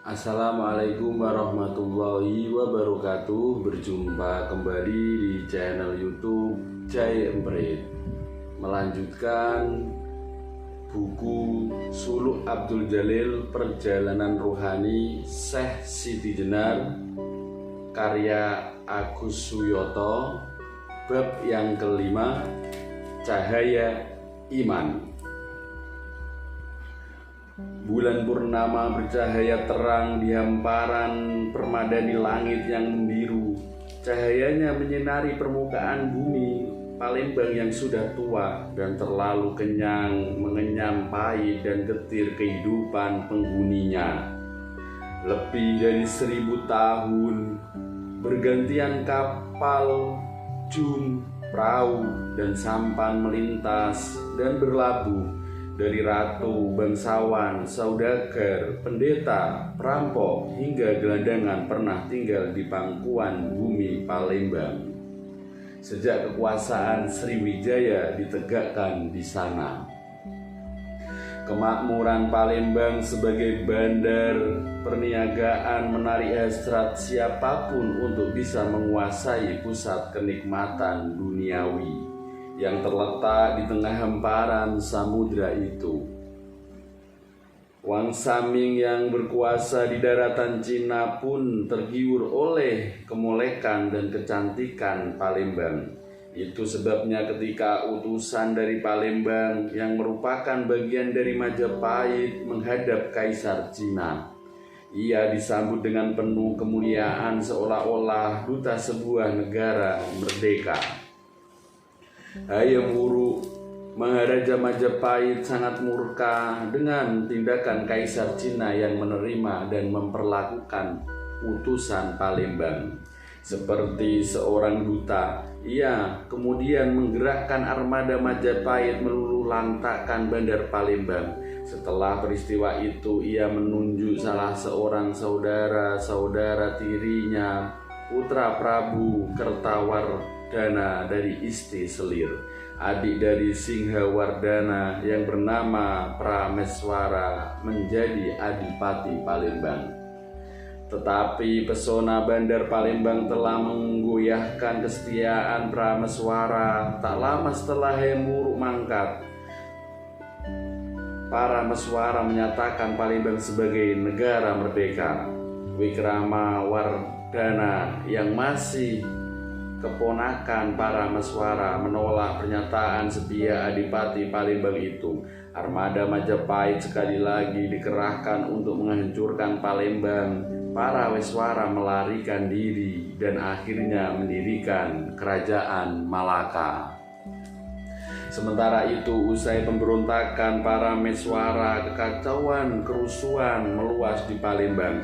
Assalamualaikum warahmatullahi wabarakatuh. Berjumpa kembali di channel YouTube Jai Emprit. Melanjutkan buku Suluk Abdul Jalil Perjalanan Ruhani Syekh Siti Jenar karya Agus Suyoto, bab yang kelima, Cahaya Iman. Bulan purnama bercahaya terang di hamparan permadani langit yang membiru. Cahayanya menyinari permukaan bumi Palembang yang sudah tua dan terlalu kenyang, mengenyam pahit dan getir kehidupan penghuninya. Lebih dari 1000 tahun bergantian kapal, jum, perahu, dan sampan melintas dan berlabuh. Dari ratu, bangsawan, saudagar, pendeta, perampok, hingga gelandangan pernah tinggal di pangkuan bumi Palembang. Sejak kekuasaan Sriwijaya ditegakkan di sana, kemakmuran Palembang sebagai bandar perniagaan menarik hasrat siapapun untuk bisa menguasai pusat kenikmatan duniawi yang terletak di tengah hamparan samudra itu. Wang Saming yang berkuasa di daratan Cina pun tergiur oleh kemolekan dan kecantikan Palembang. Itu sebabnya ketika utusan dari Palembang yang merupakan bagian dari Majapahit menghadap Kaisar Cina, ia disambut dengan penuh kemuliaan seolah-olah duta sebuah negara merdeka. Hayam Wuruk, Maharaja Majapahit, sangat murka dengan tindakan Kaisar Cina yang menerima dan memperlakukan utusan Palembang seperti seorang duta. Ia kemudian menggerakkan armada Majapahit meluluh lantakkan bandar Palembang. Setelah peristiwa itu, ia menunjuk salah seorang saudara-saudara tirinya, putra Prabu Kertawardhana dari Isti Selir, adik dari Singhawardhana yang bernama Prameswara, menjadi adipati Palembang. Tetapi pesona bandar Palembang telah menggoyahkan kesetiaan Prameswara. Tak lama setelah Hayam Wuruk mangkat, Prameswara menyatakan Palembang sebagai negara merdeka. Wikramawardhana yang masih keponakan Prameswara menolak pernyataan setia adipati Palembang itu. Armada Majapahit sekali lagi dikerahkan untuk menghancurkan Palembang. Prameswara melarikan diri dan akhirnya mendirikan kerajaan Malaka. Sementara itu, usai pemberontakan Prameswara, kekacauan kerusuhan meluas di Palembang.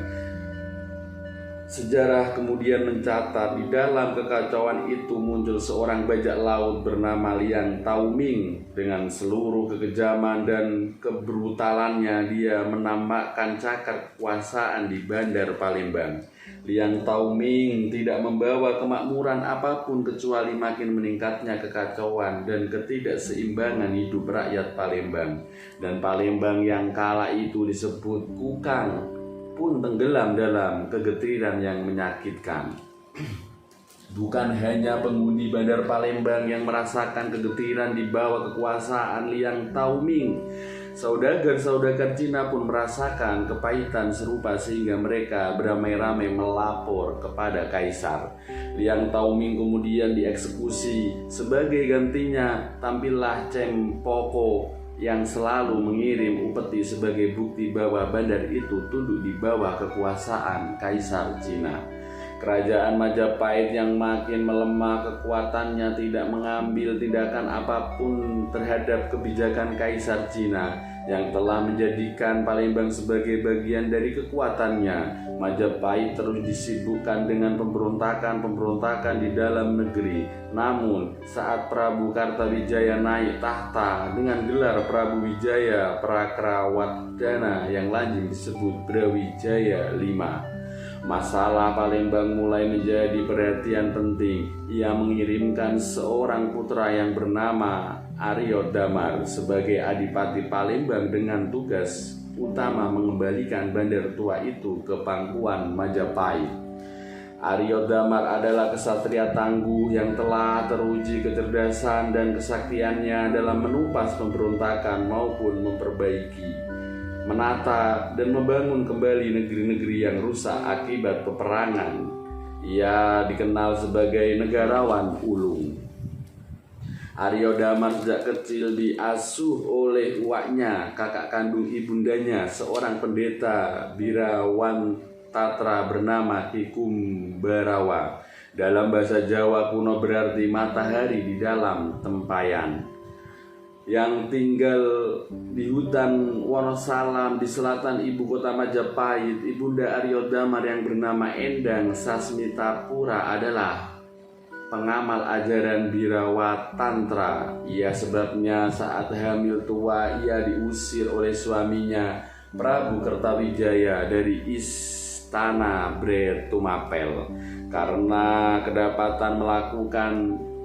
Sejarah kemudian mencatat di dalam kekacauan itu muncul seorang bajak laut bernama Liang Tauming. Dengan seluruh kekejaman dan kebrutalannya, dia menampakkan cakar kekuasaan di bandar Palembang. Liang Tauming tidak membawa kemakmuran apapun kecuali makin meningkatnya kekacauan dan ketidakseimbangan hidup rakyat Palembang. Dan Palembang yang kala itu disebut Kukang pun tenggelam dalam kegetiran yang menyakitkan. Bukan hanya penghuni bandar Palembang yang merasakan kegetiran di bawah kekuasaan Liang Tauming, saudagar-saudagar Cina pun merasakan kepahitan serupa sehingga mereka beramai-ramai melapor kepada Kaisar. Liang Tauming kemudian dieksekusi. Sebagai gantinya, tampillah Cempoko yang selalu mengirim upeti sebagai bukti bahwa bandar itu tunduk di bawah kekuasaan Kaisar Cina. Kerajaan Majapahit yang makin melemah kekuatannya tidak mengambil tindakan apapun terhadap kebijakan Kaisar Cina yang telah menjadikan Palembang sebagai bagian dari kekuatannya. Majapahit terus disibukkan dengan pemberontakan di dalam negeri. Namun, saat Prabu Kartawijaya naik tahta dengan gelar Prabu Wijaya Prakrawardhana yang lazim disebut Brawijaya V, masalah Palembang mulai menjadi perhatian penting. Ia mengirimkan seorang putra yang bernama Aryo Damar sebagai Adipati Palembang dengan tugas utama mengembalikan bandar tua itu ke pangkuan Majapahit. Aryo Damar adalah kesatria tangguh yang telah teruji kecerdasan dan kesaktiannya dalam menumpas pemberontakan maupun memperbaiki, menata dan membangun kembali negeri-negeri yang rusak akibat peperangan. Ia dikenal sebagai negarawan ulung. Aryo Damar sejak kecil diasuh oleh uaknya, kakak kandung ibundanya, seorang pendeta Birawan Tatra bernama Ki Kumbarawa. Dalam bahasa Jawa kuno berarti matahari di dalam tempayan. Yang tinggal di hutan Wonosalam di selatan ibu kota Majapahit, ibunda Aryo Damar yang bernama Endang Sasmitapura adalah pengamal ajaran Birawa Tantra. Ia sebabnya saat hamil tua ia diusir oleh suaminya Prabu Kertawijaya dari istana Bretumapel karena kedapatan melakukan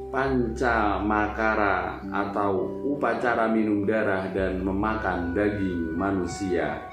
panca makara atau upacara minum darah dan memakan daging manusia.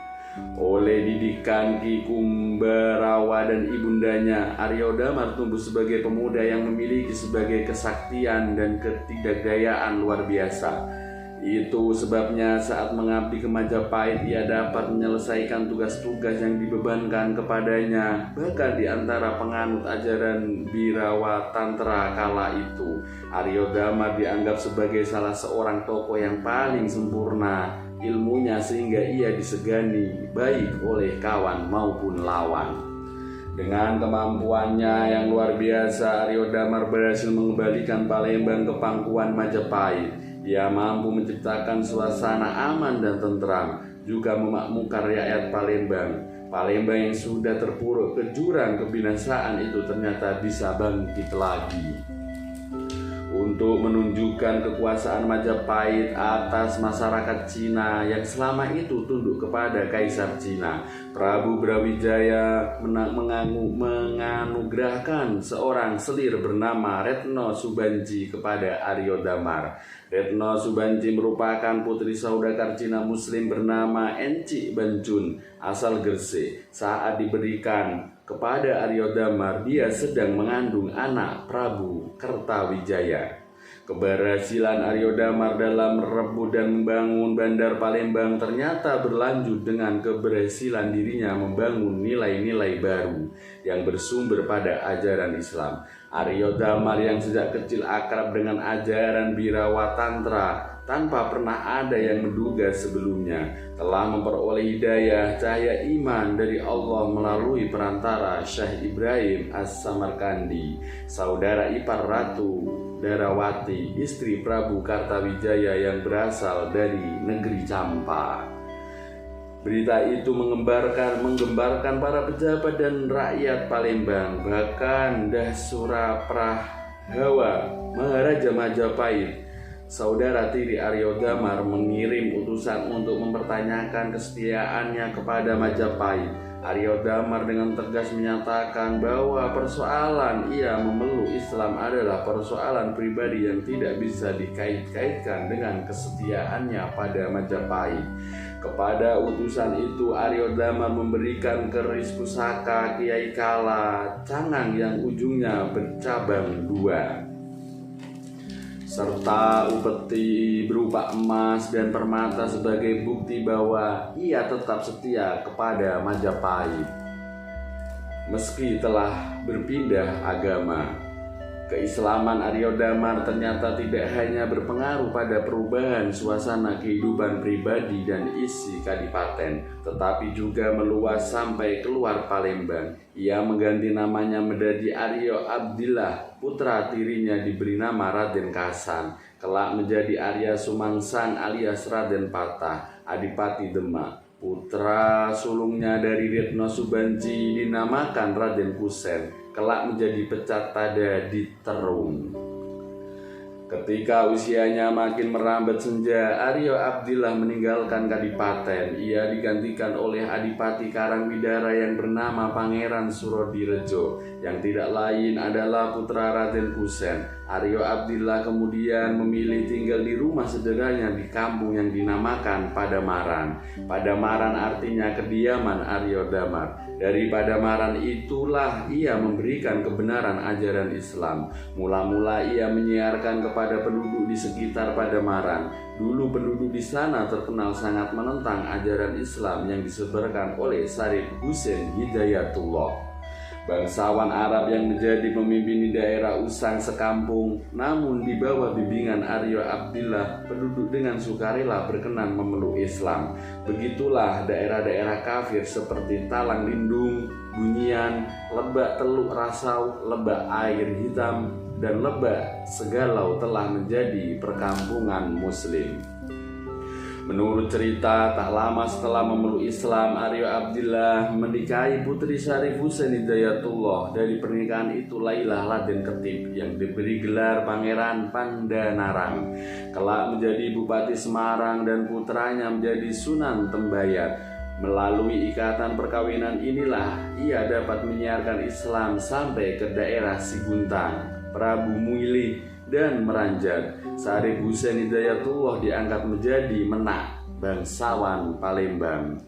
Oleh didikan Ki Kumbarawa dan ibundanya, Aryo Damar tumbuh sebagai pemuda yang memiliki sebagai kesaktian dan ketidakdayaan luar biasa. Itu sebabnya saat mengabdi ke Majapahit ia dapat menyelesaikan tugas-tugas yang dibebankan kepadanya. Bahkan di antara penganut ajaran Birawa Tantra kala itu, Aryo Damar dianggap sebagai salah seorang tokoh yang paling sempurna ilmunya sehingga ia disegani baik oleh kawan maupun lawan. Dengan kemampuannya yang luar biasa, Aryo Damar berhasil mengembalikan Palembang ke pangkuan Majapahit. Ia mampu menciptakan suasana aman dan tentram, juga memakmurkan rakyat Palembang. Palembang yang sudah terpuruk ke jurang kebinasaan itu ternyata bisa bangkit lagi. Untuk menunjukkan kekuasaan Majapahit atas masyarakat Cina yang selama itu tunduk kepada Kaisar Cina, Prabu Brawijaya menganugerahkan seorang selir bernama Retno Subanji kepada Aryo Damar. Retno Subanji merupakan putri saudagar Cina Muslim bernama Enci Bancun asal Gresik. Saat diberikan kepada Aryo Damar, dia sedang mengandung anak Prabu Kertawijaya. Keberhasilan Aryo Damar dalam merebut dan membangun Bandar Palembang ternyata berlanjut dengan keberhasilan dirinya membangun nilai-nilai baru yang bersumber pada ajaran Islam. Aryo Damar yang sejak kecil akrab dengan ajaran Birawa Tantra tanpa pernah ada yang menduga sebelumnya, telah memperoleh hidayah cahaya iman dari Allah melalui perantara Syekh Ibrahim As-Samarkandi, saudara ipar Ratu Darawati, istri Prabu Kartawijaya yang berasal dari negeri Campa. Berita itu menggembarkan para pejabat dan rakyat Palembang. Bahkan Dasuraprahawa, Maharaja Majapahit, saudara tiri Aryo Damar, mengirim utusan untuk mempertanyakan kesetiaannya kepada Majapahit. Aryo Damar dengan tegas menyatakan bahwa persoalan ia memeluk Islam adalah persoalan pribadi yang tidak bisa dikait-kaitkan dengan kesetiaannya pada Majapahit. Kepada utusan itu, Aryo Damar memberikan keris pusaka Kiai Kala Cangang yang ujungnya bercabang dua, serta upeti berupa emas dan permata sebagai bukti bahwa ia tetap setia kepada Majapahit meski telah berpindah agama. Keislaman Aryo Damar ternyata tidak hanya berpengaruh pada perubahan suasana kehidupan pribadi dan isi kadipaten, tetapi juga meluas sampai keluar Palembang. Ia mengganti namanya menjadi Aryo Abdillah, putra tirinya diberi nama Raden Kasan, kelak menjadi Arya Sumangsan alias Raden Patah, Adipati Demak. Putra sulungnya dari Retno Subanji dinamakan Raden Kusen, kelak menjadi pecat tada di Terung. Ketika usianya makin merambat senja, Aryo Abdillah meninggalkan kadipaten. Ia digantikan oleh Adipati Karangwidara yang bernama Pangeran Surodirejo, yang tidak lain adalah putra Raden Kusen. Aryo Abdillah kemudian memilih tinggal di rumah sederhana di kampung yang dinamakan Padamaran. Padamaran artinya kediaman Aryo Damar. Dari Padamaran itulah ia memberikan kebenaran ajaran Islam. Mula-mula ia menyiarkan kepada penduduk di sekitar Padamaran. Dulu penduduk di sana terkenal sangat menentang ajaran Islam yang disebarkan oleh Syarif Husain Hidayatullah, bangsawan Arab yang menjadi pemimpin di daerah Usang sekampung. Namun di bawah bimbingan Aryo Abdillah, penduduk dengan sukarela berkenan memeluk Islam. Begitulah daerah-daerah kafir seperti Talang Lindung, Bunyian, Lebak Teluk Rasau, Lebak Air Hitam, dan Lebak Segalau telah menjadi perkampungan Muslim. Menurut cerita, tak lama setelah memeluk Islam, Aryo Abdillah menikahi putri Syarif Husain Hidayatullah. Dari pernikahan itu lahirlah Raden Ketip yang diberi gelar Pangeran Pandanarang, kelak menjadi Bupati Semarang, dan putranya menjadi Sunan Tembayat. Melalui ikatan perkawinan inilah ia dapat menyiarkan Islam sampai ke daerah Siguntang, Prabu Muili, dan Meranjat. Syarif Husain Hidayatullah diangkat menjadi Menak, bangsawan Palembang.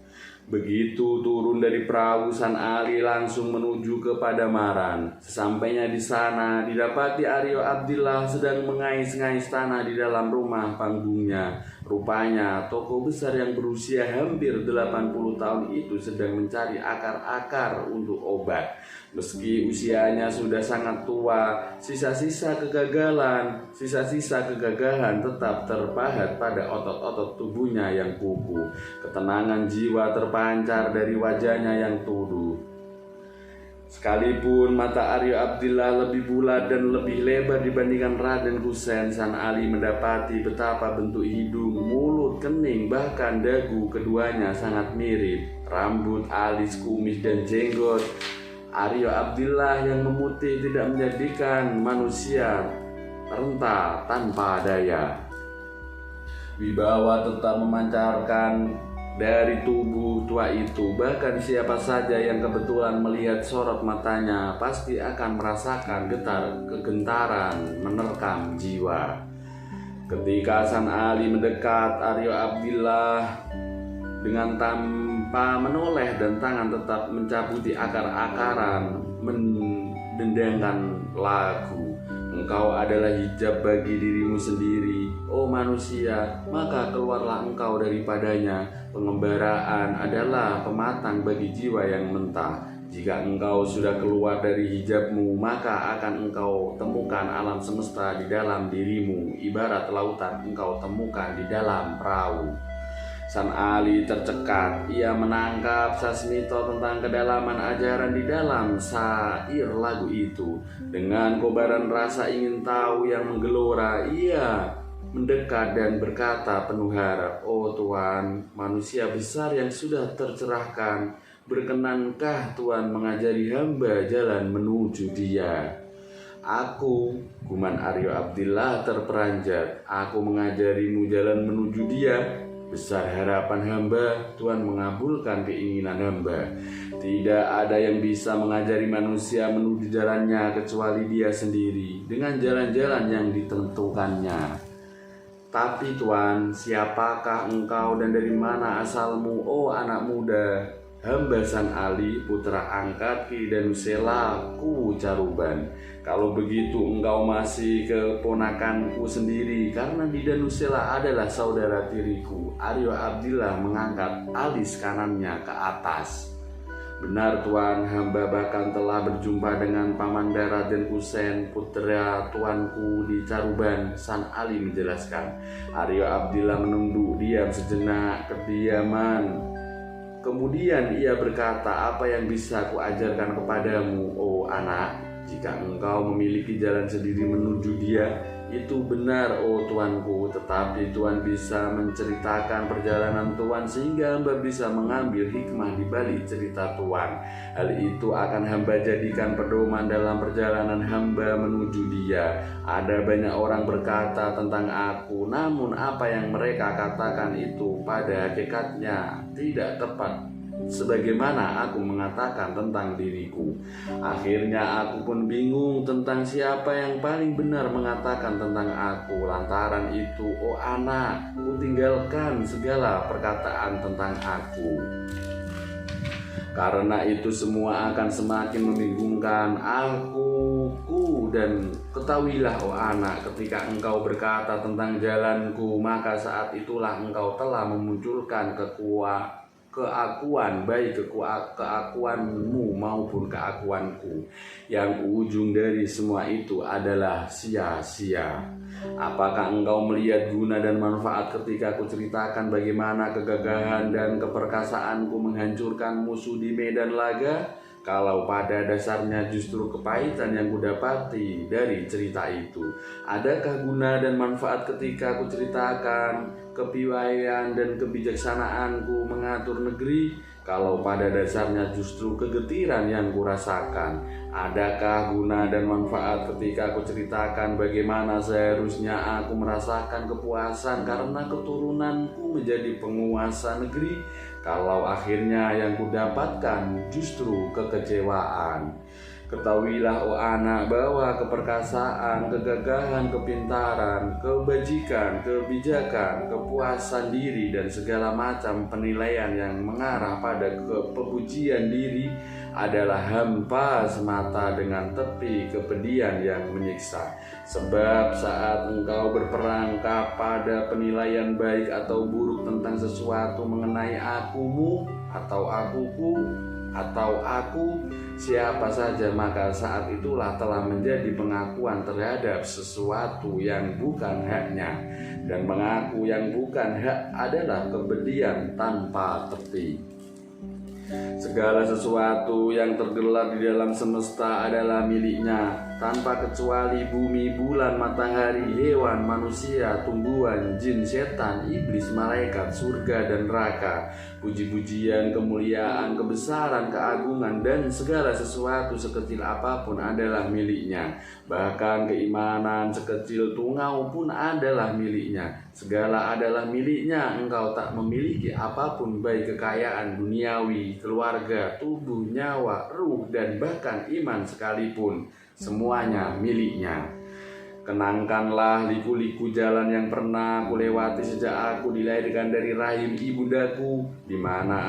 Begitu turun dari perahu, San Ali langsung menuju ke Padamaran. Sesampainya di sana, didapati Aryo Abdillah sedang mengais-ngais tanah di dalam rumah panggungnya. Rupanya tokoh besar yang berusia hampir 80 tahun itu sedang mencari akar-akar untuk obat. Meski usianya sudah sangat tua, sisa-sisa kegagahan tetap terpahat pada otot-otot tubuhnya yang kukuh. Ketenangan jiwa terpancar dari wajahnya yang teduh. Sekalipun mata Aryo Abdillah lebih bulat dan lebih lebar dibandingkan Raden Kusen, San Ali mendapati betapa bentuk hidung, mulut, kening, bahkan dagu keduanya sangat mirip. Rambut, alis, kumis, dan jenggot Aryo Abdillah yang memutih tidak menjadikan manusia renta tanpa daya. Wibawa tetap memancarkan dari tubuh tua itu. Bahkan siapa saja yang kebetulan melihat sorot matanya pasti akan merasakan kegentaran menerkam jiwa. Ketika San Ali mendekat, Aryo Abdillah dengan tanpa menoleh dan tangan tetap mencabuti akar-akaran mendendangkan lagu, "Engkau adalah hijab bagi dirimu sendiri, oh manusia, maka keluarlah engkau daripadanya. Pengembaraan adalah pematang bagi jiwa yang mentah. Jika engkau sudah keluar dari hijabmu, maka akan engkau temukan alam semesta di dalam dirimu, ibarat lautan engkau temukan di dalam perahu." San Ali tercekat. Ia menangkap sasmito tentang kedalaman ajaran di dalam syair lagu itu. Dengan kobaran rasa ingin tahu yang menggelora, ia mendekat dan berkata penuh harap, "Oh Tuan, manusia besar yang sudah tercerahkan, berkenankah Tuan mengajari hamba jalan menuju Dia?" "Aku," guman Aryo Abdillah terperanjat, "aku mengajarimu jalan menuju Dia. Besar harapan hamba, Tuhan mengabulkan keinginan hamba. Tidak ada yang bisa mengajari manusia menuju jalannya kecuali Dia sendiri, dengan jalan-jalan yang ditentukannya. Tapi Tuan, siapakah engkau dan dari mana asalmu, oh anak muda?" "Hamba San Ali, putra angkat Ki Danusela Kuwu Caruban." "Kalau begitu engkau masih keponakanku sendiri, karena di Danusela adalah saudara tiriku." Aryo Abdillah mengangkat alis kanannya ke atas. Benar Tuan, hamba bahkan telah berjumpa dengan Paman Dara dan Kusen, putra tuanku di Caruban. San Ali menjelaskan. Aryo Abdillah menunduk diam sejenak kediaman. Kemudian ia berkata, apa yang bisa kuajarkan kepadamu, oh anak? Jika engkau memiliki jalan sendiri menuju dia, itu benar, oh tuanku. Tetapi Tuhan bisa menceritakan perjalanan Tuhan sehingga hamba bisa mengambil hikmah di balik cerita Tuhan. Hal itu akan hamba jadikan pedoman dalam perjalanan hamba menuju dia. Ada banyak orang berkata tentang aku, namun apa yang mereka katakan itu pada hakikatnya tidak tepat sebagaimana aku mengatakan tentang diriku. Akhirnya aku pun bingung tentang siapa yang paling benar mengatakan tentang aku. Lantaran itu, oh anak, ku tinggalkan segala perkataan tentang aku. Karena itu semua akan semakin membingungkan aku dan ketahuilah, oh anak, ketika engkau berkata tentang jalanku, maka saat itulah engkau telah memunculkan keakuan, baik keakuanmu maupun keakuanku, yang ujung dari semua itu adalah sia-sia. Apakah engkau melihat guna dan manfaat ketika aku ceritakan bagaimana kegagahan dan keperkasaanku menghancurkan musuh di medan laga? Kalau pada dasarnya justru kepahitan yang kudapati dari cerita itu. Adakah guna dan manfaat ketika aku ceritakan kepiawaian dan kebijaksanaanku mengatur negeri? Kalau pada dasarnya justru kegetiran yang kurasakan. Adakah guna dan manfaat ketika aku ceritakan bagaimana seharusnya aku merasakan kepuasan karena keturunanku menjadi penguasa negeri? Kalau akhirnya yang kudapatkan justru kekecewaan. Ketahuilah, oh anak, bahwa keperkasaan, kegagahan, kepintaran, kebajikan, kebijakan, kepuasan diri, dan segala macam penilaian yang mengarah pada kepujian diri adalah hampa semata dengan tepi kepedihan yang menyiksa. Sebab saat engkau berperangkap pada penilaian baik atau buruk tentang sesuatu mengenai akumu atau akuku atau aku siapa saja, maka saat itulah telah menjadi pengakuan terhadap sesuatu yang bukan haknya. Dan mengaku yang bukan hak adalah kebedian tanpa tepi. Segala sesuatu yang tergelar di dalam semesta adalah miliknya, tanpa kecuali bumi, bulan, matahari, hewan, manusia, tumbuhan, jin, setan, iblis, malaikat, surga dan neraka. Puji-pujian, kemuliaan, kebesaran, keagungan, dan segala sesuatu sekecil apapun adalah miliknya. Bahkan keimanan sekecil tungau pun adalah miliknya. Segala adalah miliknya. Engkau tak memiliki apapun, baik kekayaan duniawi, keluarga, tubuh, nyawa, ruh, dan bahkan iman sekalipun. Semuanya miliknya. Kenangkanlah liku-liku jalan yang pernah aku lewati sejak aku dilahirkan dari rahim ibundaku, di mana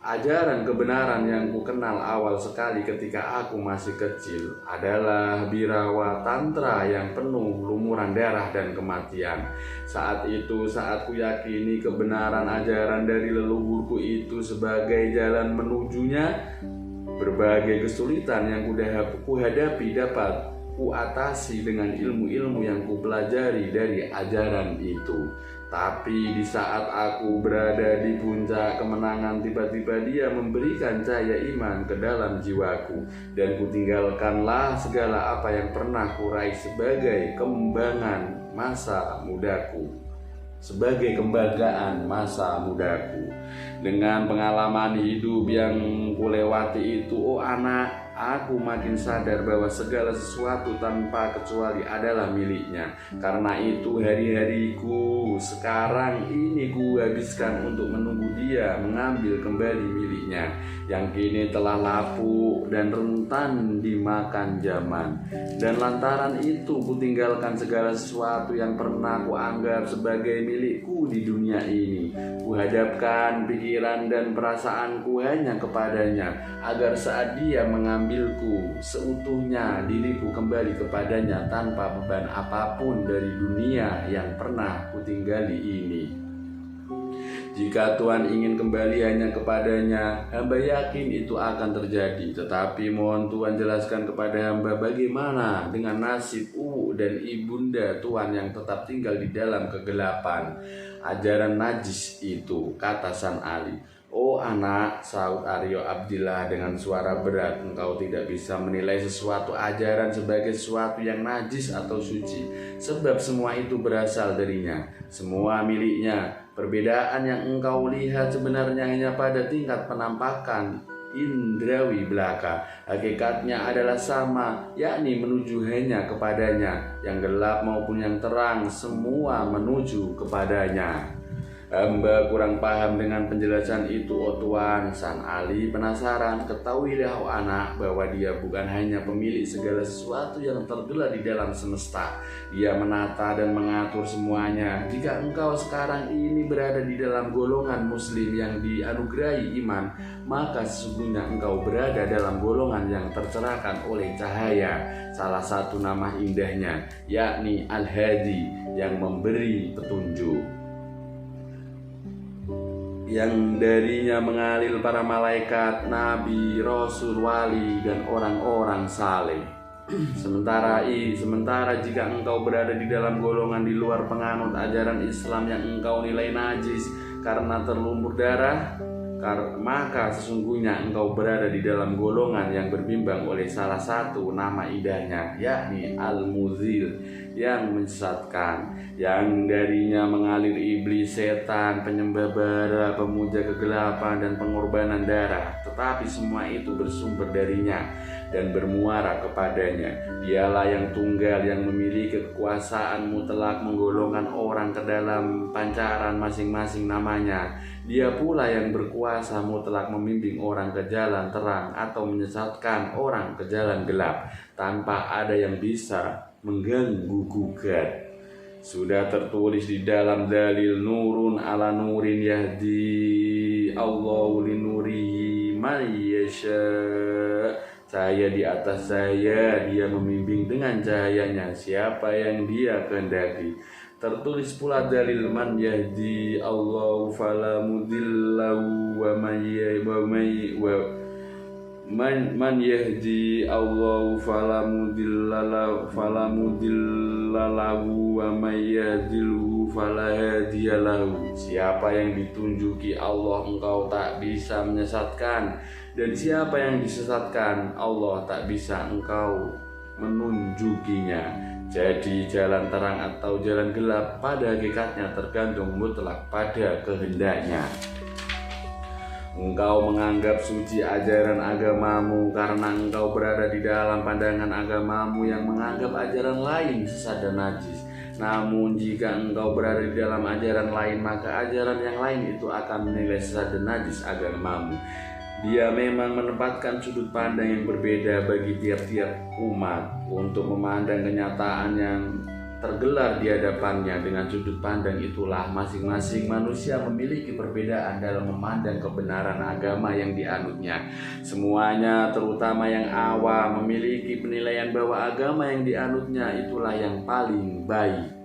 ajaran kebenaran yang kukenal awal sekali ketika aku masih kecil adalah birawa tantra yang penuh lumuran darah dan kematian. Saat itu, saat ku yakini kebenaran ajaran dari leluhurku itu sebagai jalan menujunya, berbagai kesulitan yang kuhadapi dapat kuatasi dengan ilmu-ilmu yang kupelajari dari ajaran itu. Tapi di saat aku berada di puncak kemenangan, tiba-tiba dia memberikan cahaya iman ke dalam jiwaku, dan kutinggalkanlah segala apa yang pernah kuraih sebagai kembangan masa mudaku. Sebagai kebanggaan masa mudaku. Dengan pengalaman hidup yang kulewati itu, oh anak, aku makin sadar bahwa segala sesuatu tanpa kecuali adalah miliknya. Karena itu hari-hariku sekarang ini ku habiskan untuk menunggu dia mengambil kembali miliknya, yang kini telah lapuk dan rentan dimakan zaman. Dan lantaran itu ku tinggalkan segala sesuatu yang pernah ku anggap sebagai milikku di dunia ini. Ku hadapkan pikiran dan perasaanku hanya kepadanya, agar saat dia mengambilku seutuhnya diriku kembali kepadanya tanpa beban apapun dari dunia yang pernah kutinggali ini. Jika Tuhan ingin kembali hanya kepadanya, hamba yakin itu akan terjadi. Tetapi mohon Tuhan jelaskan kepada hamba bagaimana dengan nasib dan ibunda Tuhan yang tetap tinggal di dalam kegelapan ajaran najis itu, kata San Ali. Oh anak, saud Aryo Abdillah dengan suara berat, engkau tidak bisa menilai sesuatu ajaran sebagai sesuatu yang najis atau suci, sebab semua itu berasal darinya, semua miliknya. Perbedaan yang engkau lihat sebenarnya hanya pada tingkat penampakan indrawi belaka. Hakikatnya adalah sama, yakni menuju hanya kepadanya, yang gelap maupun yang terang, semua menuju kepadanya. Hamba kurang paham dengan penjelasan itu, oh Tuhan. San Ali penasaran. Ketahuilah, oh anak, bahwa dia bukan hanya pemilik segala sesuatu yang tergelar di dalam semesta. Dia menata dan mengatur semuanya. Jika engkau sekarang ini berada di dalam golongan muslim yang dianugerahi iman, maka sesungguhnya engkau berada dalam golongan yang tercerahkan oleh cahaya salah satu nama indahnya, yakni Al-Hadi, yang memberi petunjuk, yang darinya mengalir para malaikat, nabi, rasul, wali, dan orang-orang saleh. Sementara jika engkau berada di dalam golongan di luar penganut ajaran Islam yang engkau nilai najis karena terlumpur darah, maka sesungguhnya engkau berada di dalam golongan yang berbimbang oleh salah satu nama indahnya, yakni Al-Muzil, yang menyesatkan, yang darinya mengalir iblis, setan, penyembah bara, pemuja kegelapan, dan pengorbanan darah. Tetapi semua itu bersumber darinya dan bermuara kepadanya. Dialah yang tunggal, yang memiliki kekuasaan mutlak menggolongkan orang ke dalam pancaran masing-masing namanya. Dia pula yang berkuasa mutlak membimbing orang ke jalan terang atau menyesatkan orang ke jalan gelap tanpa ada yang bisa mengganggu gugat. Sudah tertulis di dalam dalil, nurun ala nurin yahdi Allahu linurihi man yasha. Cahaya di atas cahaya, dia membimbing dengan cahayanya siapa yang dia kehendaki. Tertulis pula dalil, man yahdi Allahu fala mudillahu wa man yahdi Allahu fala mudillalahu wa man yahdilhu fala hadiyalahu. Siapa yang ditunjuki Allah, engkau tak bisa menyesatkan, dan siapa yang disesatkan, Allah tak bisa engkau menunjukinya. Jadi jalan terang atau jalan gelap pada hakikatnya tergantung mutlak pada kehendaknya. Engkau menganggap suci ajaran agamamu karena engkau berada di dalam pandangan agamamu yang menganggap ajaran lain sesat dan najis. Namun jika engkau berada di dalam ajaran lain, maka ajaran yang lain itu akan menilai sesat dan najis agamamu. Dia memang menempatkan sudut pandang yang berbeda bagi tiap-tiap umat untuk memandang kenyataan yang tergelar di hadapannya. Dengan sudut pandang itulah masing-masing manusia memiliki perbedaan dalam memandang kebenaran agama yang dianutnya. Semuanya, terutama yang awam, memiliki penilaian bahwa agama yang dianutnya itulah yang paling baik.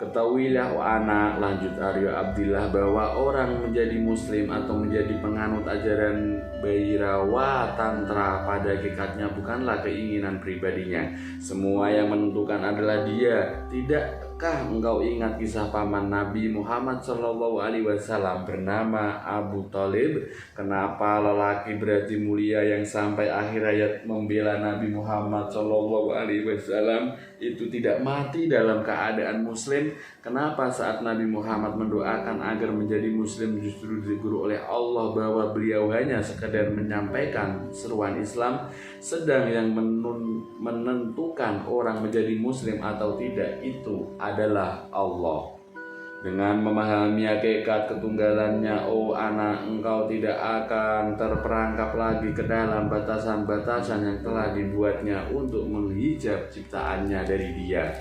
Ketahuilah, oh anak, lanjut Aryo Abdillah, bahwa orang menjadi muslim atau menjadi penganut ajaran Bhairawa Tantra pada hakikatnya bukanlah keinginan pribadinya. Semua yang menentukan adalah dia. Tidakkah engkau ingat kisah paman Nabi Muhammad SAW bernama Abu Thalib? Kenapa lelaki berhati mulia yang sampai akhir hayat membela Nabi Muhammad SAW itu tidak mati dalam keadaan muslim? Kenapa saat Nabi Muhammad mendoakan agar menjadi muslim justru ditegur oleh Allah bahwa beliau hanya sekedar menyampaikan seruan Islam, sedang yang menentukan orang menjadi muslim atau tidak itu adalah Allah. Dengan memahami hakikat ketunggalannya, oh anak, engkau tidak akan terperangkap lagi ke dalam batasan-batasan yang telah dibuatnya untuk menghijab ciptaannya dari dia.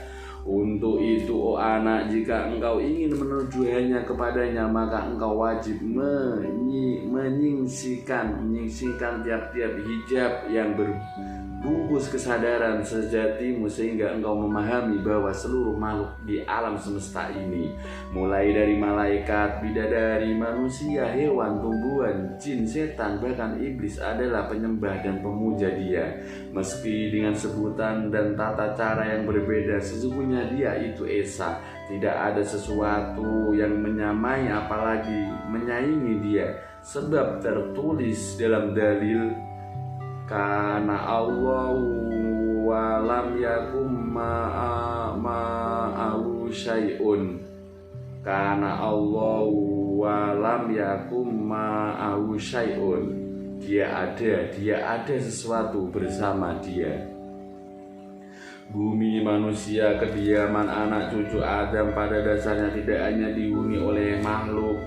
Untuk itu, oh anak, jika engkau ingin menuju hanya kepadanya, maka engkau wajib menyingsingkan tiap-tiap hijab yang bungkus kesadaran sejatimu sehingga engkau memahami bahwa seluruh makhluk di alam semesta ini, mulai dari malaikat, bidadari, manusia, hewan, tumbuhan, jin, setan, bahkan iblis adalah penyembah dan pemuja Dia. Meski dengan sebutan dan tata cara yang berbeda, sesungguhnya Dia itu Esa. Tidak ada sesuatu yang menyamai apalagi menyaingi Dia, sebab tertulis dalam dalil, karena Allah walam yakum ma'ahu syai'un. Karena Allah walam yakum ma'ahu syai'un. Dia ada sesuatu bersama Dia. Bumi manusia, kediaman anak cucu Adam, pada dasarnya tidak hanya dihuni oleh makhluk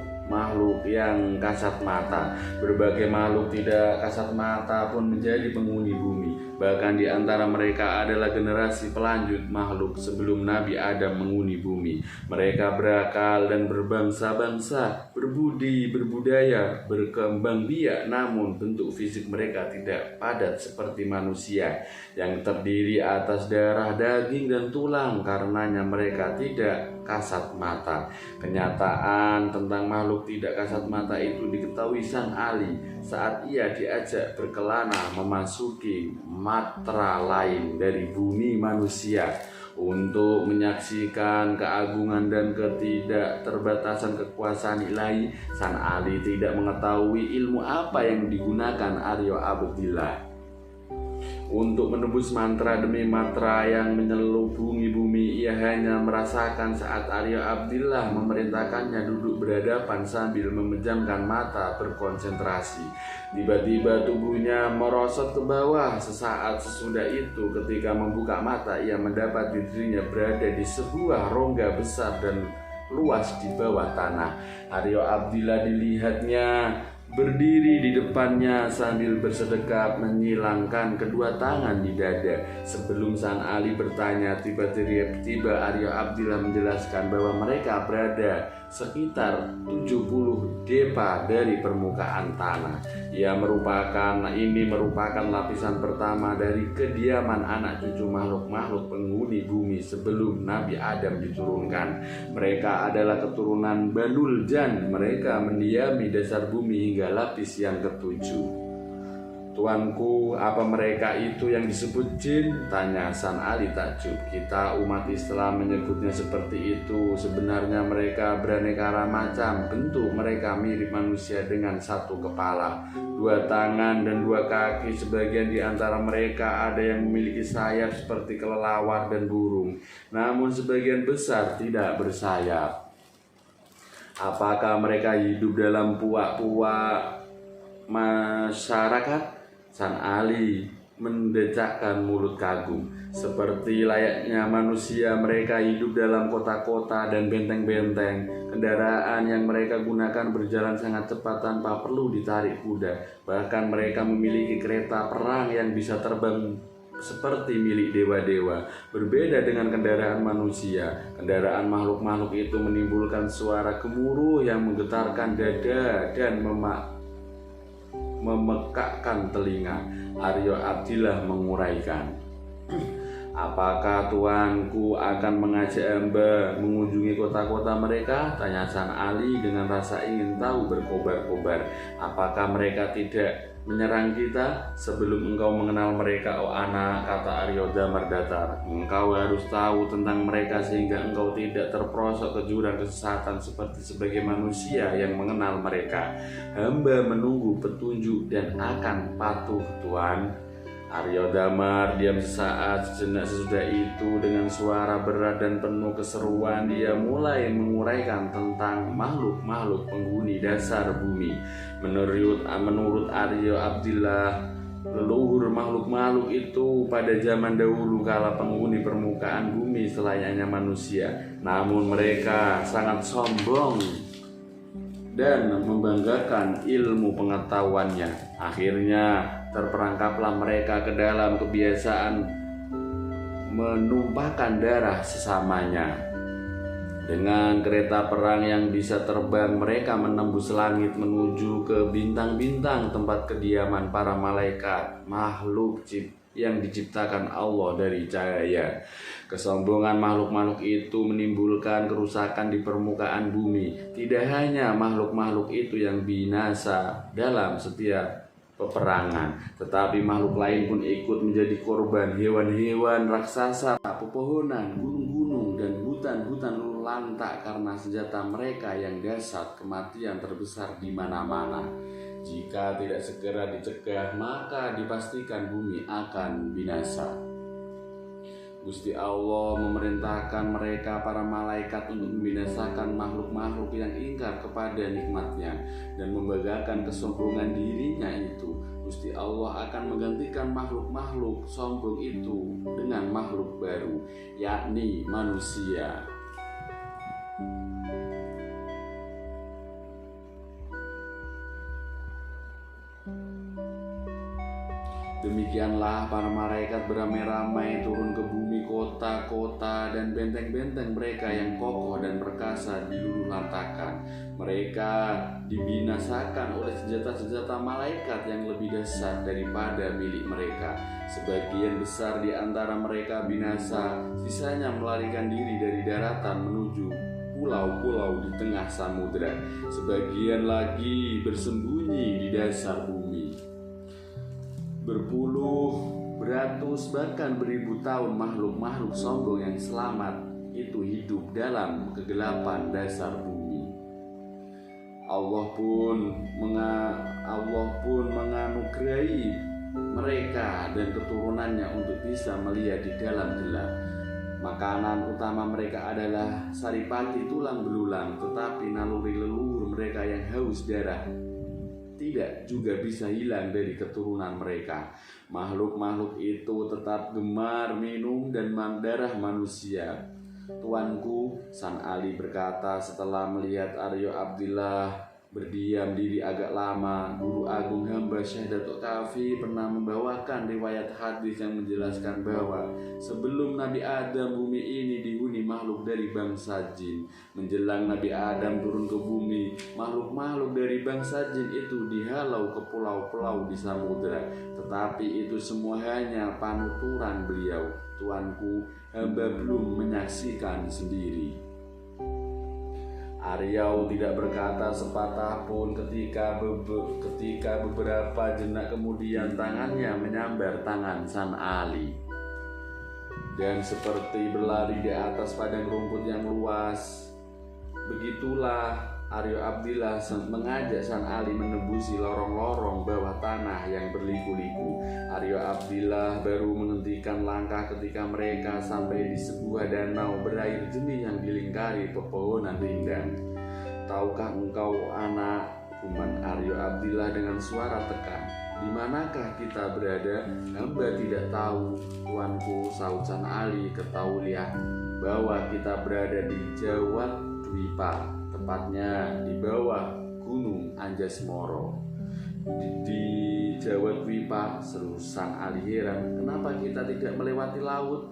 yang kasat mata. Berbagai makhluk tidak kasat mata pun menjadi penghuni bumi. Bahkan di antara mereka adalah generasi pelanjut makhluk sebelum Nabi Adam menghuni bumi. Mereka berakal dan berbangsa-bangsa, berbudi, berbudaya, berkembang biak, namun bentuk fisik mereka tidak padat seperti manusia yang terdiri atas darah, daging, dan tulang. Karenanya mereka tidak kasat mata. Kenyataan tentang makhluk tidak kasat mata itu diketahui Sang Ali saat ia diajak berkelana memasuki matra lain dari bumi manusia untuk menyaksikan keagungan dan ketidakterbatasan kekuasaan ilahi. Sang Ali tidak mengetahui ilmu apa yang digunakan Aryo Abdillah untuk menembus mantra demi mantra yang menyelubungi bumi. Ia hanya merasakan saat Aryo Abdillah memerintahkannya duduk berhadapan sambil memejamkan mata berkonsentrasi. Tiba-tiba tubuhnya merosot ke bawah. Sesaat sesudah itu, ketika membuka mata, ia mendapat dirinya berada di sebuah rongga besar dan luas di bawah tanah. Aryo Abdillah dilihatnya berdiri di depannya sambil bersedekap menyilangkan kedua tangan di dada. Sebelum Sang Ali bertanya, tiba-tiba Aryo Abdillah menjelaskan bahwa mereka berada sekitar 70 depa dari permukaan tanah. Ini merupakan lapisan pertama dari kediaman anak cucu makhluk-makhluk penghuni bumi sebelum Nabi Adam diturunkan. Mereka adalah keturunan Banul Jan. Mereka mendiami dasar bumi hingga lapis yang ketujuh. Tuanku, apa mereka itu yang disebut jin? Tanya San Ali takjub. Kita umat Islam menyebutnya seperti itu. Sebenarnya mereka beraneka macam. Bentuk mereka mirip manusia dengan satu kepala, dua tangan, dan dua kaki. Sebagian di antara mereka ada yang memiliki sayap seperti kelelawar dan burung, namun sebagian besar tidak bersayap. Apakah mereka hidup dalam puak-puak masyarakat? Sang Ali mendecakkan mulut kagum. Seperti layaknya manusia, mereka hidup dalam kota-kota dan benteng-benteng. Kendaraan yang mereka gunakan berjalan sangat cepat tanpa perlu ditarik kuda. Bahkan mereka memiliki kereta perang yang bisa terbang seperti milik dewa-dewa. Berbeda dengan kendaraan manusia, kendaraan makhluk-makhluk itu menimbulkan suara gemuruh yang menggetarkan dada dan memekakkan telinga. Aryo Abdillah menguraikan, apakah tuanku akan mengajak hamba mengunjungi kota-kota mereka? Tanya San Ali dengan rasa ingin tahu berkobar-kobar. Apakah mereka tidak menyerang kita? Sebelum engkau mengenal mereka, oh anak, kata Aryo Damar datar, engkau harus tahu tentang mereka sehingga engkau tidak terperosok ke jurang kesesatan sebagai manusia yang mengenal mereka. Hamba menunggu petunjuk dan akan patuh, Tuan. Aryo Damar diam sesaat. Sejenak sesudah itu, dengan suara berat dan penuh keseruan, dia mulai menguraikan tentang makhluk-makhluk penghuni dasar bumi. Menurut Aryo Abdillah, leluhur makhluk-makhluk itu pada zaman dahulu kala penghuni permukaan bumi selayaknya manusia. Namun mereka sangat sombong dan membanggakan ilmu pengetahuannya. Akhirnya terperangkaplah mereka ke dalam kebiasaan menumpahkan darah sesamanya. Dengan kereta perang yang bisa terbang, mereka menembus langit menuju ke bintang-bintang, tempat kediaman para malaikat, makhluk yang diciptakan Allah dari cahaya. Kesombongan makhluk-makhluk itu menimbulkan kerusakan di permukaan bumi. Tidak hanya makhluk-makhluk itu yang binasa dalam setiap peperangan, tetapi makhluk lain pun ikut menjadi korban. Hewan-hewan raksasa, pepohonan, gunung-gunung, dan hutan-hutan lantak karena senjata mereka yang dahsyat. Kematian terbesar di mana-mana. Jika tidak segera dicegah, maka dipastikan bumi akan binasa. Gusti Allah memerintahkan mereka para malaikat untuk membinasakan makhluk-makhluk yang ingkar kepada nikmatnya dan membanggakan kesombongan dirinya itu. Gusti Allah akan menggantikan makhluk-makhluk sombong itu dengan makhluk baru, yakni manusia. Demikianlah para malaikat beramai-ramai turun ke bumi, kota-kota dan benteng-benteng mereka yang kokoh dan perkasa diluluhlantakkan. Mereka dibinasakan oleh senjata-senjata malaikat yang lebih dahsyat daripada milik mereka. Sebagian besar di antara mereka binasa, sisanya melarikan diri dari daratan menuju pulau-pulau di tengah samudera. Sebagian lagi bersembunyi di dasar bumi. Berpuluh, beratus, bahkan beribu tahun makhluk-makhluk sombong yang selamat itu hidup dalam kegelapan dasar bumi. Allah pun menganugerahi mereka dan keturunannya untuk bisa melihat di dalam gelap. Makanan utama mereka adalah saripati tulang belulang, tetapi naluri leluhur mereka yang haus darah tidak juga bisa hilang dari keturunan mereka. Makhluk-makhluk itu tetap gemar minum dan darah manusia. Tuanku, San Ali berkata setelah melihat Aryo Abdillah berdiam diri agak lama, Guru Agung hamba Syekh Datuk Kafi pernah membawakan riwayat hadis yang menjelaskan bahwa sebelum Nabi Adam bumi ini dihuni makhluk dari bangsa jin. Menjelang Nabi Adam turun ke bumi, makhluk-makhluk dari bangsa jin itu dihalau ke pulau-pulau di samudera. Tetapi itu semua hanya panuturan beliau. Tuanku, hamba belum menyaksikan sendiri. Aryo tidak berkata sepatah pun ketika beberapa jenak kemudian tangannya menyambar tangan San Ali. Dan seperti berlari di atas padang rumput yang luas, begitulah Aryo Abdillah mengajak San Ali menembusi lorong-lorong bawah tanah yang berliku-liku. Aryo Abdillah baru menghentikan langkah ketika mereka sampai di sebuah danau berair jernih yang dilingkari pepohonan rindang. Tahukah engkau anak? Kuman Aryo Abdillah dengan suara tekan. Di manakah kita berada? Hamba tidak tahu, tuanku, sahut San Ali. Ketahuilah bahwa kita berada di Jawat Dwipa, tepatnya di bawah Gunung Anjasmara. Di Jawat Dwipa, seru Sang Ali heran, kenapa kita tidak melewati laut?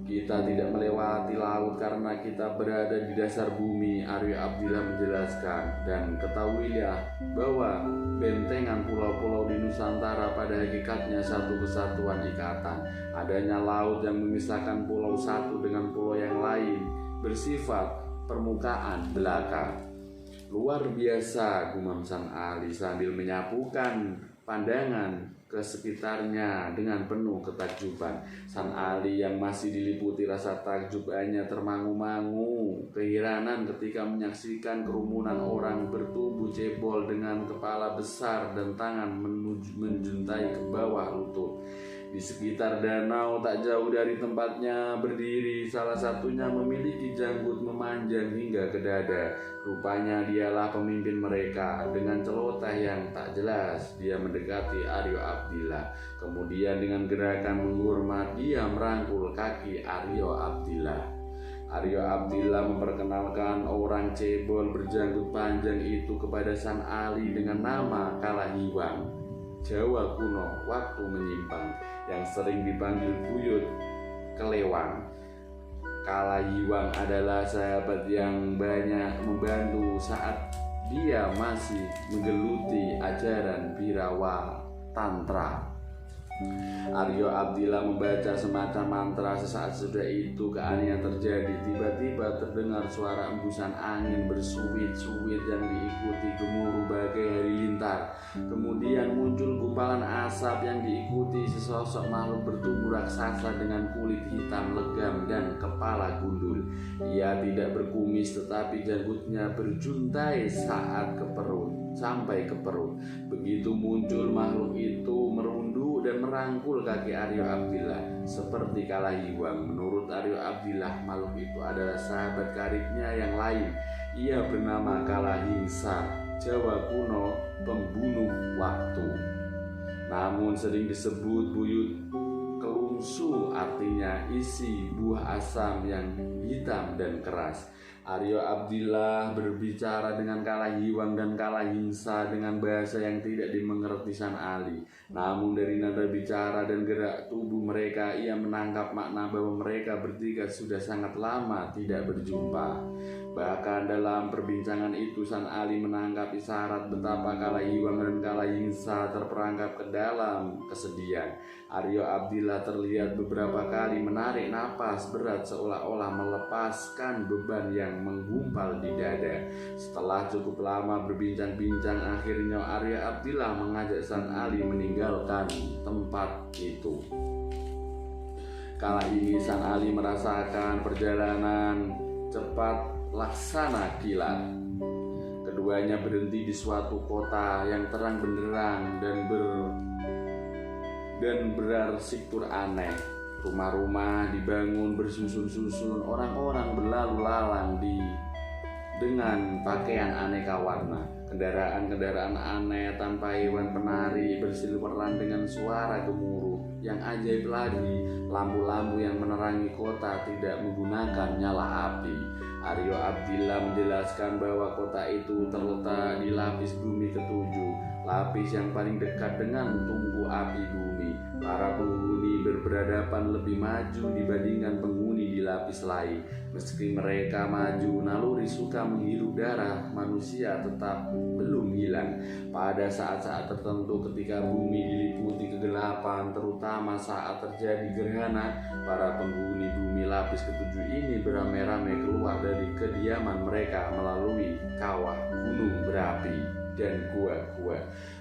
Kita tidak melewati laut karena kita berada di dasar bumi, Aryo Abdillah menjelaskan. Dan ketahuilah bahwa bentengan pulau-pulau di Nusantara pada hakikatnya satu kesatuan ikatan. Adanya laut yang memisahkan pulau satu dengan pulau yang lain bersifat permukaan belaka. Luar biasa, gumam San Ali sambil menyapukan pandangan ke sekitarnya dengan penuh ketakjuban. San Ali yang masih diliputi rasa takjub hanya termangu-mangu keheranan ketika menyaksikan kerumunan orang bertubuh cebol dengan kepala besar dan tangan menjuntai ke bawah lutut. Di sekitar danau tak jauh dari tempatnya berdiri, salah satunya memiliki janggut memanjang hingga ke dada. Rupanya dialah pemimpin mereka. Dengan celoteh yang tak jelas, dia mendekati Aryo Abdillah. Kemudian dengan gerakan menghormat, dia merangkul kaki Aryo Abdillah. Aryo Abdillah memperkenalkan orang cebol berjanggut panjang itu kepada San Ali dengan nama Kalahiwang, Jawa kuno waktu menyimpang, yang sering dipanggil buyut Kelewang. Kalahiwang adalah sahabat yang banyak membantu saat dia masih menggeluti ajaran Birawa Tantra. Aryo Abdillah membaca semacam mantra. Sesaat sudah itu keanehan terjadi. Tiba-tiba terdengar suara embusan angin bersuit-suit yang diikuti gemuruh bagai halilintar. Kemudian muncul gumpalan asap yang diikuti sesosok makhluk bertubuh raksasa dengan kulit hitam legam dan kepala gundul. Ia tidak berkumis tetapi janggutnya berjuntai sampai ke perut. Begitu muncul makhluk itu merunduk dan merangkul kaki Aryo Abdillah seperti Kalahiwang. Menurut Aryo Abdillah, makhluk itu adalah sahabat karibnya yang lain. Ia bernama Kalahingsa, Jawa kuno pembunuh waktu. Namun sering disebut buyut kelungsu, artinya isi buah asam yang hitam dan keras. Aryo Abdillah berbicara dengan Kalahiwang dan Kalahingsa dengan bahasa yang tidak dimengerti San Ali. Namun dari nada bicara dan gerak tubuh mereka, ia menangkap makna bahwa mereka bertiga sudah sangat lama tidak berjumpa. Bahkan dalam perbincangan itu San Ali menangkap isyarat betapa Kalahiwang dan Kalahingsa terperangkap ke dalam kesedihan. Aryo Abdillah terlihat beberapa kali menarik napas berat seolah-olah melepaskan beban yang menggumpal di dada. Setelah cukup lama berbincang-bincang, akhirnya Aryo Abdillah mengajak San Ali meninggalkan tempat itu. Kala ini San Ali merasakan perjalanan cepat laksana kilat. Keduanya berhenti di suatu kota yang terang benderang dan berarsitektur aneh. Rumah-rumah dibangun bersusun-susun, orang-orang berlalu lalang dengan pakaian aneka warna. Kendaraan-kendaraan aneh tanpa hewan penari bersiluweran dengan suara gemuruh. Yang ajaib lagi, lampu-lampu yang menerangi kota tidak menggunakan nyala api. Aryo Abdillah menjelaskan bahwa kota itu terletak di lapis bumi ketujuh, lapis yang paling dekat dengan tungku api bumi. Para penghuni berperadaban lebih maju dibandingkan penghuni di lapis lain. Meski mereka maju, naluri suka menghirup darah manusia tetap belum hilang. Pada saat-saat tertentu ketika bumi diliputi kegelapan, terutama saat terjadi gerhana, para penghuni bumi lapis ketujuh ini beramai-ramai keluar dari kediaman mereka melalui kawah gunung berapi dan gua-gua.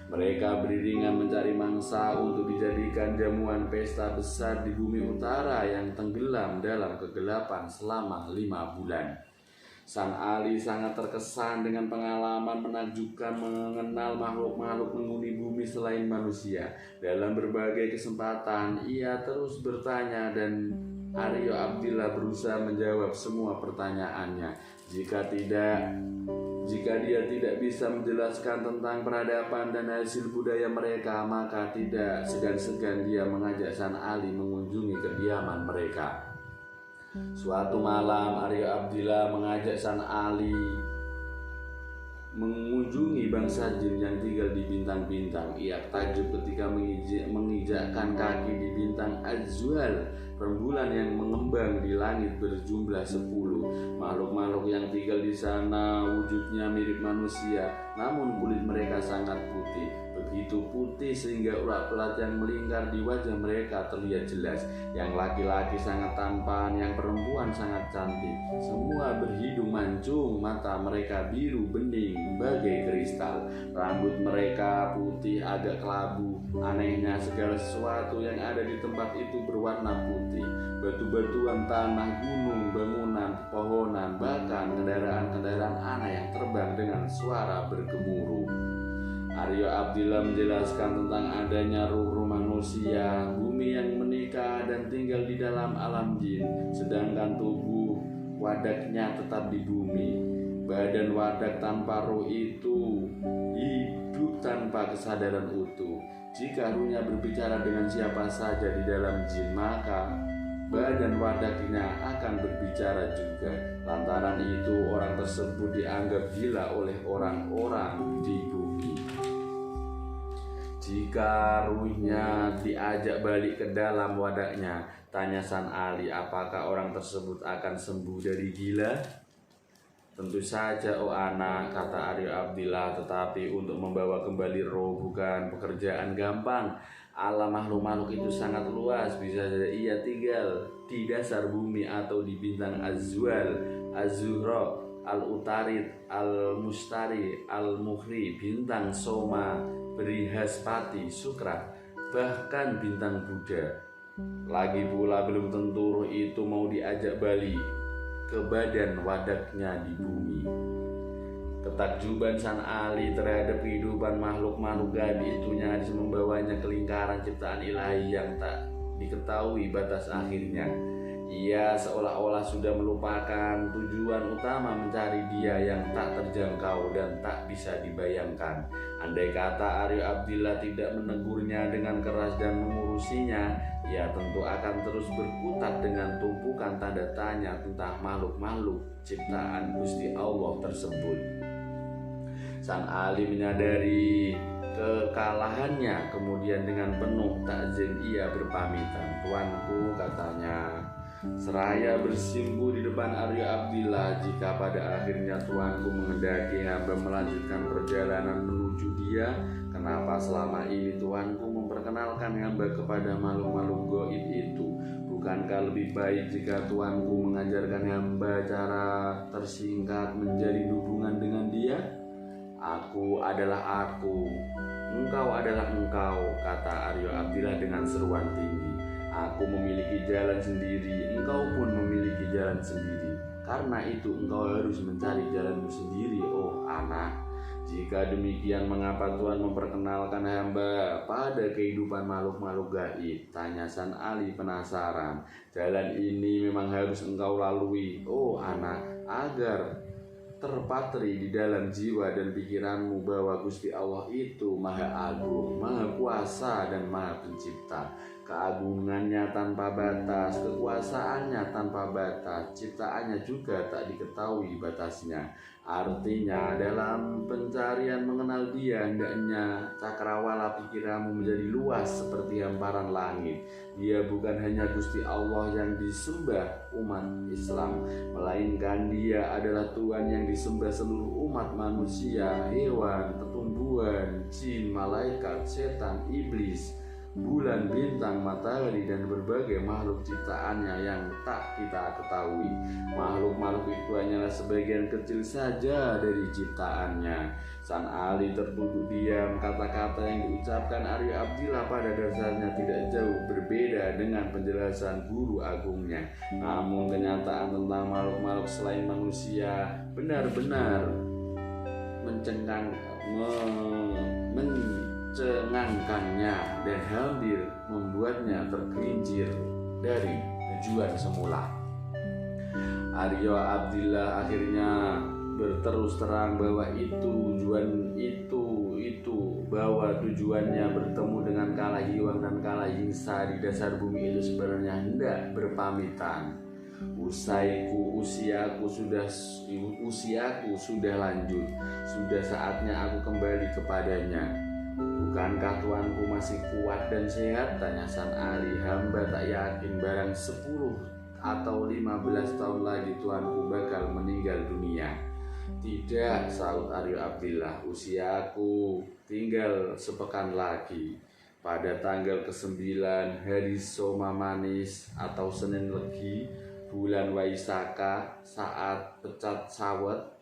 Mereka beriringan mencari mangsa untuk dijadikan jamuan pesta besar di bumi utara yang tenggelam dalam kegelapan selama 5 bulan. San Ali sangat terkesan dengan pengalaman menakjubkan mengenal makhluk-makhluk penghuni bumi selain manusia. Dalam berbagai kesempatan, ia terus bertanya dan Aryo Abdillah berusaha menjawab semua pertanyaannya. Jika dia tidak bisa menjelaskan tentang peradaban dan hasil budaya mereka, maka tidak segan-segan dia mengajak San Ali mengunjungi kediaman mereka. Suatu malam Aryo Abdillah mengajak San Ali mengunjungi bangsa jin yang tinggal di bintang-bintang. Ia takjub ketika menginjakkan kaki di bintang Azwal, rembulan yang mengembang di langit berjumlah 10. Makhluk-makhluk yang tinggal di sana wujudnya mirip manusia, namun kulit mereka sangat putih. Begitu putih sehingga urat pelat yang melingkar di wajah mereka terlihat jelas. Yang laki-laki sangat tampan, yang perempuan sangat cantik. Semua berhidung mancung, mata mereka biru bening bagai kristal. Rambut mereka putih agak kelabu. Anehnya segala sesuatu yang ada di tempat itu berwarna putih. Batu-batuan, tanah, gunung, bangunan, pepohonan, bahkan kendaraan-kendaraan aneh yang terbang dengan suara bergemuruh. Aryo Abdillah menjelaskan tentang adanya ruh-ruh manusia, bumi yang menikah dan tinggal di dalam alam jin, sedangkan tubuh wadaknya tetap di bumi. Badan wadak tanpa ruh itu hidup tanpa kesadaran utuh. Jika ruhnya berbicara dengan siapa saja di dalam jin, maka badan wadaknya akan berbicara juga. Lantaran itu orang tersebut dianggap gila oleh orang-orang di bumi. Jika ruhnya diajak balik ke dalam wadaknya, tanya San Ali, apakah orang tersebut akan sembuh dari gila? Tentu saja, oh anak, kata Aryo Abdillah, tetapi untuk membawa kembali roh bukan pekerjaan gampang. Alam makhluk-makhluk itu sangat luas, bisa saja ia tinggal di dasar bumi atau di bintang Azwal, Az-Zuhra, Al-Utarid, Al-Mustari, Al-Mukhri, bintang Soma, Brihaspati, Sukra, bahkan bintang Buddha. Lagi pula belum tentu roh itu mau diajak balik ke badan wadaknya di bumi. Ketakjuban San Ali terhadap kehidupan makhluk-makhluk gaib itu nyaris membawanya ke lingkaran ciptaan ilahi yang tak diketahui batas akhirnya. Ia seolah-olah sudah melupakan tujuan utama mencari dia yang tak terjangkau dan tak bisa dibayangkan. Andai kata Aryo Abdillah tidak menegurnya dengan keras dan mengurusinya, ia tentu akan terus berkutat dengan tumpukan tanda tanya tentang makhluk-makhluk ciptaan Gusti Allah tersebut. Sang Ali menyadari kekalahannya, kemudian dengan penuh takzim ia berpamitan. "Tuanku," katanya, seraya bersimpu di depan Aryo Abdillah, "jika pada akhirnya Tuanku menghendaki hamba melanjutkan perjalanan menuju dia, kenapa selama ini Tuanku memperkenalkan hamba kepada makhluk-makhluk gaib itu? Bukankah lebih baik jika Tuanku mengajarkan hamba cara tersingkat menjalin hubungan dengan dia? Aku adalah aku, engkau adalah engkau," kata Aryo Abdillah dengan seruan tinggi. "Aku memiliki jalan sendiri, engkau pun memiliki jalan sendiri. Karena itu engkau harus mencari jalanmu sendiri, oh anak. Jika demikian, mengapa Tuhan memperkenalkan hamba pada kehidupan makhluk-makhluk gaib?" tanya San Ali penasaran. "Jalan ini memang harus engkau lalui, oh anak, agar terpatri di dalam jiwa dan pikiranmu bahwa Gusti Allah itu Maha Agung, Maha Kuasa dan Maha Pencipta. Keagungannya tanpa batas, kekuasaannya tanpa batas, ciptaannya juga tak diketahui batasnya. Artinya dalam pencarian mengenal Dia, hendaknya cakrawala pikiranmu menjadi luas seperti hamparan langit. Dia bukan hanya Gusti Allah yang disembah umat Islam, melainkan Dia adalah Tuhan yang disembah seluruh umat manusia, hewan, tumbuhan, jin, malaikat, setan, iblis, bulan, bintang, matahari, dan berbagai makhluk ciptaannya yang tak kita ketahui. Makhluk-makhluk itu hanyalah sebagian kecil saja dari ciptaannya." San Ali tertunduk diam. Kata-kata yang diucapkan Aryo Abdillah pada dasarnya tidak jauh berbeda dengan penjelasan guru agungnya. Namun kenyataan tentang makhluk-makhluk selain manusia benar-benar mencengangkannya dan hampir membuatnya tergelincir dari tujuan semula. Aryo Abdillah akhirnya berterus terang bahwa bahwa tujuannya bertemu dengan Kalahiwang dan Kalahingsa di dasar bumi itu sebenarnya hendak berpamitan. Usiaku sudah lanjut, sudah saatnya aku kembali kepadanya. Bukankah Tuanku masih kuat dan sehat? Tanya San Ali. "Hamba tak yakin, barang 10 atau 15 tahun lagi Tuanku bakal meninggal dunia." "Tidak," sahut Aryo Abdillah, "usiaku tinggal sepekan lagi. Pada tanggal ke-9 hari Soma Manis atau Senin Legi, bulan Waisaka, saat pecat sawat,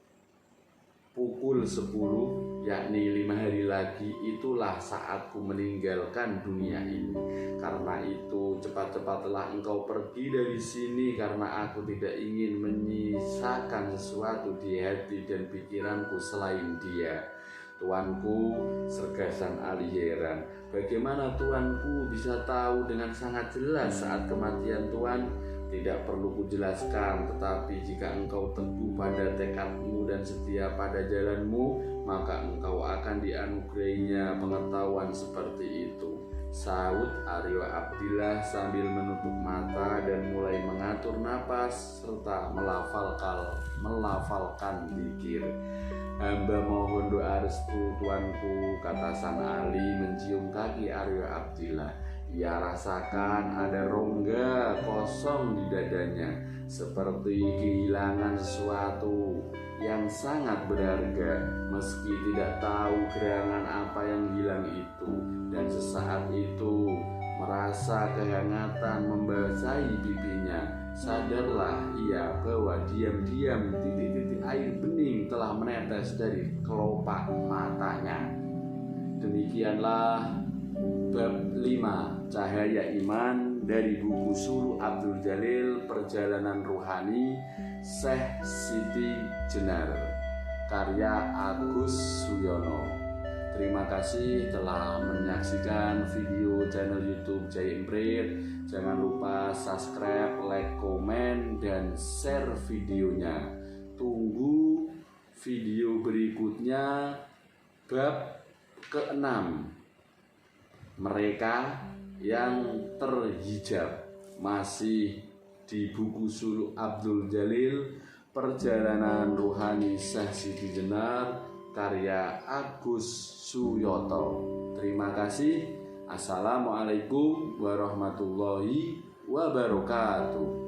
pukul 10, yakni 5 hari lagi, itulah saatku meninggalkan dunia ini. Karena itu cepat-cepatlah engkau pergi dari sini, karena aku tidak ingin menyisakan sesuatu di hati dan pikiranku selain Dia." "Tuanku," serga San Ali heran, "bagaimana Tuanku bisa tahu dengan sangat jelas saat kematian Tuan?" "Tidak perlu kujelaskan, tetapi jika engkau teguh pada tekadmu dan setia pada jalanmu, maka engkau akan dianugerahinya pengetahuan seperti itu," sahut Aryo Abdillah sambil menutup mata dan mulai mengatur napas serta melafalkan zikir. "Hamba mohon doa restu Tuanku," kata San Ali mencium kaki Aryo Abdillah. Ia rasakan ada rongga kosong di dadanya, seperti kehilangan sesuatu yang sangat berharga. Meski tidak tahu gerangan apa yang hilang itu, dan sesaat itu merasa kehangatan membasahi pipinya. Sadarlah ia bahwa diam-diam titik-titik air bening telah menetes dari kelopak matanya. Demikianlah bab 5 Cahaya Iman dari buku Suluk Abdul Jalil Perjalanan Ruhani Syekh Siti Jenar, karya Agus Suyono. Terima kasih telah menyaksikan video channel YouTube Jai Emprit. Jangan lupa subscribe, like, komen, dan share videonya. Tunggu video berikutnya bab ke-6, mereka yang terhijab, masih di buku Suluk Abdul Jalil Perjalanan Ruhani Syekh Siti Jenar, karya Agus Suyoto. Terima kasih. Assalamualaikum warahmatullahi wabarakatuh.